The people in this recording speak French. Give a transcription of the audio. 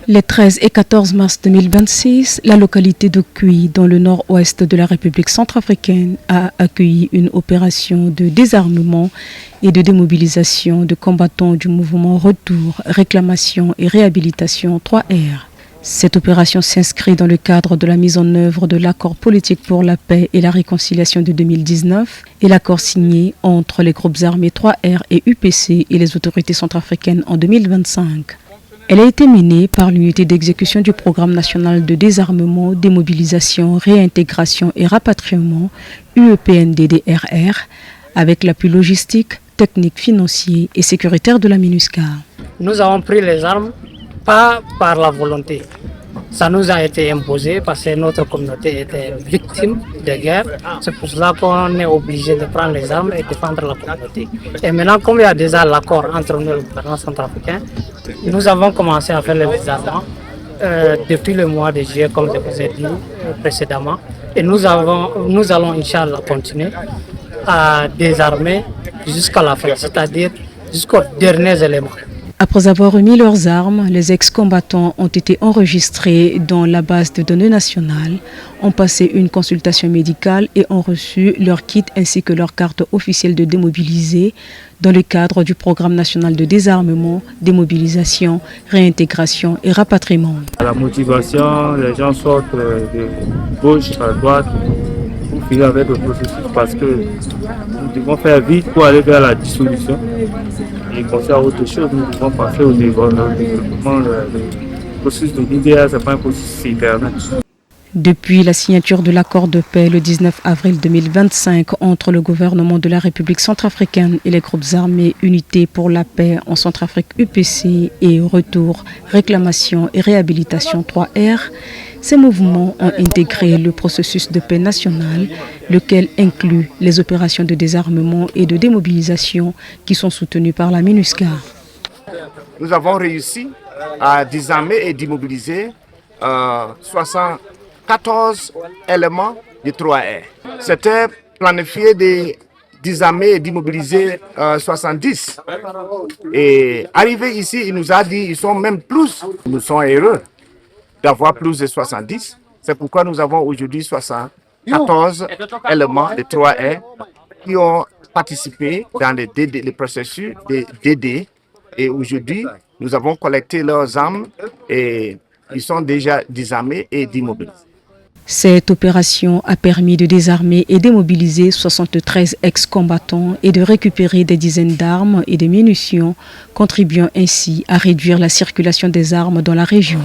Les 13 et 14 mars 2026, la localité de Cuy, dans le nord-ouest de la République centrafricaine, a accueilli une opération de désarmement et de démobilisation de combattants du mouvement Retour, Réclamation et Réhabilitation 3R. Cette opération s'inscrit dans le cadre de la mise en œuvre de l'accord politique pour la paix et la réconciliation de 2019 et l'accord signé entre les groupes armés 3R et UPC et les autorités centrafricaines en 2025. Elle a été menée par l'unité d'exécution du programme national de désarmement, démobilisation, réintégration et rapatriement UEPNDDRR avec l'appui logistique, technique, financier et sécuritaire de la MINUSCA. Nous avons pris les armes pas par la volonté. Ça nous a été imposé parce que notre communauté était victime de guerre. C'est pour cela qu'on est obligé de prendre les armes et de défendre la communauté. Et maintenant, comme il y a déjà l'accord entre nous et le gouvernement centrafricain, nous avons commencé à faire le désarmement depuis le mois de juillet, comme je vous ai dit précédemment. Et nous allons, Inch'Allah, continuer à désarmer jusqu'à la fin, c'est-à-dire jusqu'aux derniers éléments. Après avoir remis leurs armes, les ex-combattants ont été enregistrés dans la base de données nationale, ont passé une consultation médicale et ont reçu leur kit ainsi que leur carte officielle de démobilisés dans le cadre du programme national de désarmement, démobilisation, réintégration et rapatriement. La motivation, les gens sortent de gauche à droite pour finir avec le processus parce que nous devons faire vite pour aller vers la dissolution. Et concernant autre chose, nous devons passer au développement. Le processus de l'IDR, ce n'est pas un processus éternel. Depuis la signature de l'accord de paix le 19 avril 2025 entre le gouvernement de la République centrafricaine et les groupes armés Unité pour la paix en Centrafrique UPC et Retour, Réclamation et Réhabilitation 3R, ces mouvements ont intégré le processus de paix national, lequel inclut les opérations de désarmement et de démobilisation qui sont soutenues par la MINUSCA. Nous avons réussi à désarmer et démobiliser 74 éléments de 3R. C'était planifié de désarmer et d'immobiliser 70. Et arrivé ici, il nous a dit qu'ils sont même plus. Nous sommes heureux d'avoir plus de 70. C'est pourquoi nous avons aujourd'hui 74 éléments de 3R qui ont participé dans le processus de DD. Et aujourd'hui, nous avons collecté leurs armes et ils sont déjà désarmés et démobilisés. Cette opération a permis de désarmer et démobiliser 73 ex-combattants et de récupérer des dizaines d'armes et de munitions, contribuant ainsi à réduire la circulation des armes dans la région.